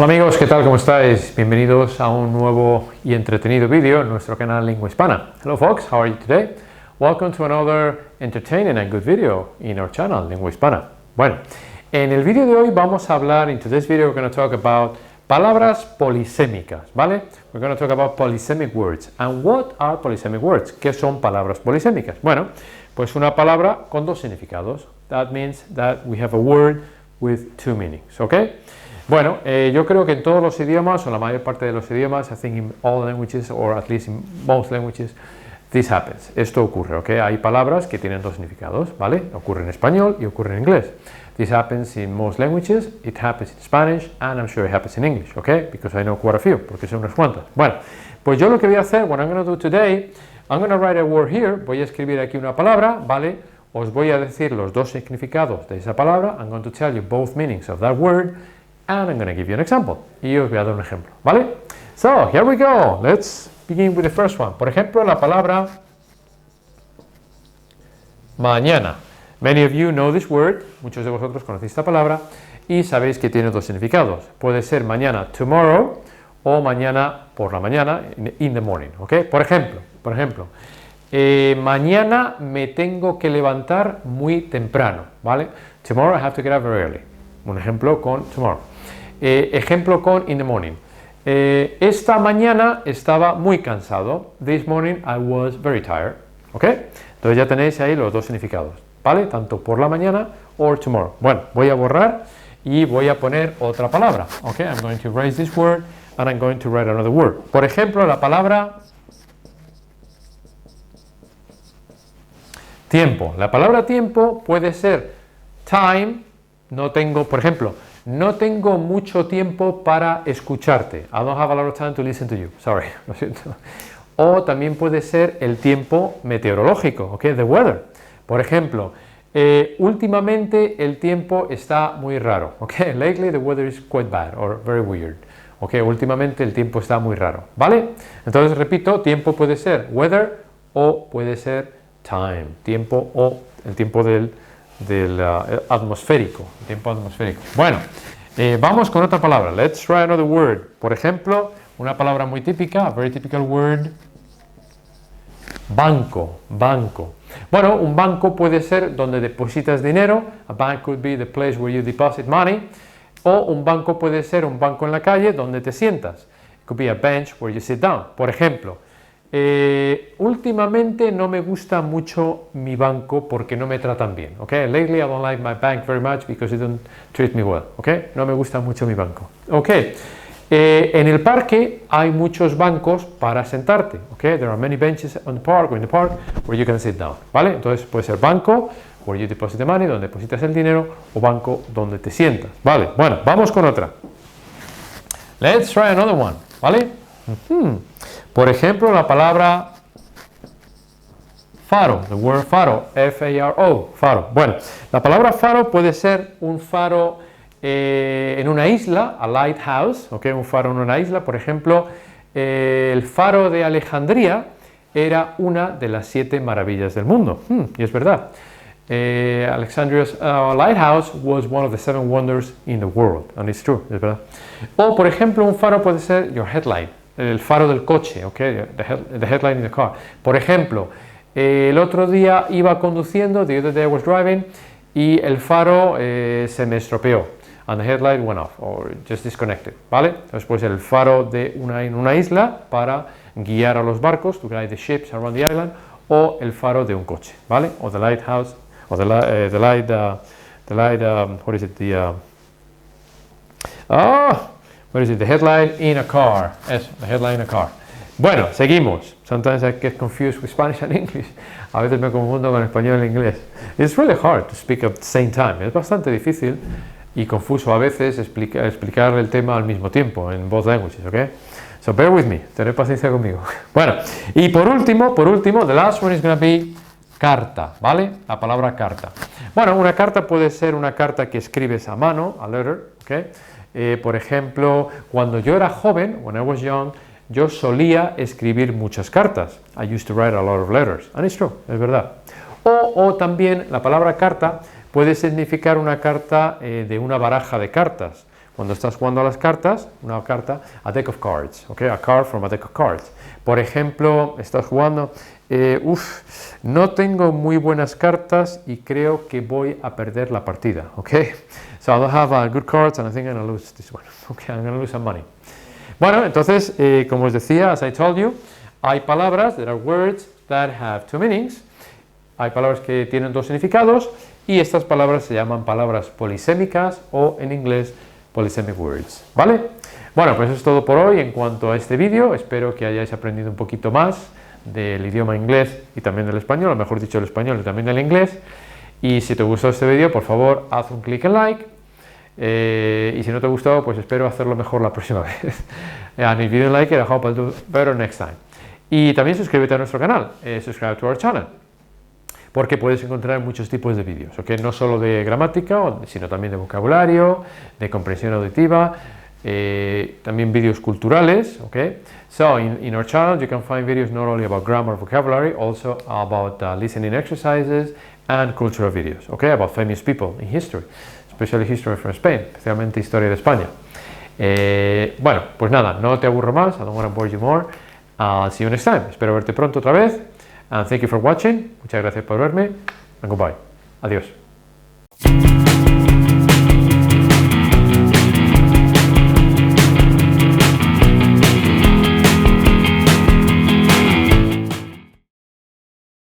Hola amigos, ¿qué tal? ¿Cómo estáis? Bienvenidos a un nuevo y entretenido vídeo en nuestro canal Lingua Hispana. Hello folks, how are you today? Welcome to another entertaining and good video in our channel Lingua Hispana. Bueno, en el vídeo de hoy vamos a hablar, in today's video we're going to talk about palabras polisémicas, ¿vale? We're going to talk about polysemic words. And what are polysemic words? ¿Qué son palabras polisémicas? Bueno, pues una palabra con dos significados. That means that we have a word with two meanings, ¿ok? Bueno, yo creo que en todos los idiomas, o la mayor parte de los idiomas, I think in all languages, or at least in most languages, this happens. Esto ocurre, ¿ok? Hay palabras que tienen dos significados, ¿vale? Ocurre en español y ocurre en inglés. This happens in most languages, it happens in Spanish, and I'm sure it happens in English, ¿ok? Because I know quite a few, porque son unas cuantas. Bueno, pues yo lo que voy a hacer, what I'm going to do today, I'm going to write a word here, voy a escribir aquí una palabra, ¿vale? Os voy a decir los dos significados de esa palabra, I'm going to tell you both meanings of that word, and I'm going to give you an example. Y os voy a dar un ejemplo, ¿vale? So, here we go. Let's begin with the first one. Por ejemplo, la palabra mañana. Many of you know this word. Muchos de vosotros conocéis esta palabra y sabéis que tiene dos significados. Puede ser mañana, tomorrow, o mañana por la mañana, in the morning, ¿ok? Por ejemplo, mañana me tengo que levantar muy temprano, ¿vale? Tomorrow I have to get up very early. Un ejemplo con tomorrow. Ejemplo con in the morning. Esta mañana estaba muy cansado. This morning I was very tired. ¿Ok? Entonces ya tenéis ahí los dos significados. ¿Vale? Tanto por la mañana or tomorrow. Bueno, voy a borrar y voy a poner otra palabra. ¿Ok? I'm going to erase this word and I'm going to write another word. Por ejemplo, la palabra tiempo. La palabra tiempo puede ser time. No tengo, por ejemplo, no tengo mucho tiempo para escucharte. I don't have a lot of time to listen to you. Sorry, lo siento. O también puede ser el tiempo meteorológico, ¿ok? The weather. Por ejemplo, últimamente el tiempo está muy raro, ¿ok? Lately the weather is quite bad or very weird. ¿Ok? Últimamente el tiempo está muy raro, ¿vale? Entonces, repito, tiempo puede ser weather o puede ser time. Tiempo o el tiempo del atmosférico, tiempo atmosférico. Bueno, vamos con otra palabra. Let's try another word. Por ejemplo, una palabra muy típica, a very typical word, banco, banco. Bueno, un banco puede ser donde depositas dinero. A bank could be the place where you deposit money. O un banco puede ser un banco en la calle donde te sientas. It could be a bench where you sit down. Por ejemplo, últimamente no me gusta mucho mi banco porque no me tratan bien, ¿ok? Lately I don't like my bank very much because it don't treat me well, ¿ok? No me gusta mucho mi banco, ¿ok? En el parque hay muchos bancos para sentarte, ¿ok? There are many benches on the park or in the park where you can sit down, ¿vale? Entonces puede ser banco, where you deposit the money, donde depositas el dinero, o banco donde te sientas, ¿vale? Bueno, vamos con otra. Let's try another one, ¿vale? Por ejemplo, la palabra faro, the word faro, F-A-R-O, faro. Bueno, la palabra faro puede ser un faro en una isla, a lighthouse, ¿ok? Un faro en una isla. Por ejemplo, el faro de Alejandría era una de las 7 maravillas del mundo. Y es verdad. Alexandria's lighthouse was one of the 7 wonders in the world. And it's true, es verdad. O, por ejemplo, un faro puede ser your headlight. El faro del coche, ¿ok? The headlight in the car. Por ejemplo, el otro día iba conduciendo, the other day I was driving, y el faro se me estropeó, and the headlight went off, or just disconnected, ¿vale? Entonces puede ser el faro de en una isla para guiar a los barcos, to guide the ships around the island, o el faro de un coche, ¿vale? O the lighthouse, o what is it, what is it? The headlight in a car. Eso, the headlight in a car. Bueno, seguimos. Sometimes I get confused with Spanish and English. A veces me confundo con español e inglés. It's really hard to speak at the same time. Es bastante difícil y confuso a veces explicar el tema al mismo tiempo en both languages, ¿ok? So bear with me. Tened paciencia conmigo. Bueno, y por último, the last one is going to be carta, ¿vale? La palabra carta. Bueno, una carta puede ser una carta que escribes a mano, a letter, ¿ok? Por ejemplo, cuando yo era joven, when I was young, yo solía escribir muchas cartas. I used to write a lot of letters. And it's true, es verdad. O también la palabra carta puede significar una carta de una baraja de cartas. cuando estás jugando a las cartas, una carta, a deck of cards, ¿ok? A card from a deck of cards. Por ejemplo, estás jugando, no tengo muy buenas cartas y creo que voy a perder la partida, ¿ok? So I don't have good cards and I think I'm going to lose this one, ¿ok? I'm going to lose some money. Bueno, entonces, como os decía, as I told you, hay palabras, there are words that have two meanings. Hay palabras que tienen dos significados y estas palabras se llaman palabras polisémicas o en inglés polysemic words, ¿vale? Bueno, pues eso es todo por hoy en cuanto a este vídeo. Espero que hayáis aprendido un poquito más del idioma inglés y también del español, o mejor dicho, el español y también del inglés. Y si te gustó este vídeo, por favor, haz un clic en like. Y si no te ha gustado, pues espero hacerlo mejor la próxima vez. And if you didn't like it, I hope I'll do better next time. Y también suscríbete a nuestro canal, subscribe to our channel, porque puedes encontrar muchos tipos de vídeos, ¿ok? No solo de gramática, sino también de vocabulario, de comprensión auditiva, también vídeos culturales, ¿ok? So, in our channel you can find videos not only about grammar, vocabulary, also about listening exercises and cultural videos, ¿ok? About famous people in history, especially history from Spain, especialmente historia de España. Bueno, pues nada, no te aburro más, I don't want to bore you more. See you next time. Espero verte pronto otra vez. And thank you for watching. Muchas gracias por verme. And goodbye. Adiós.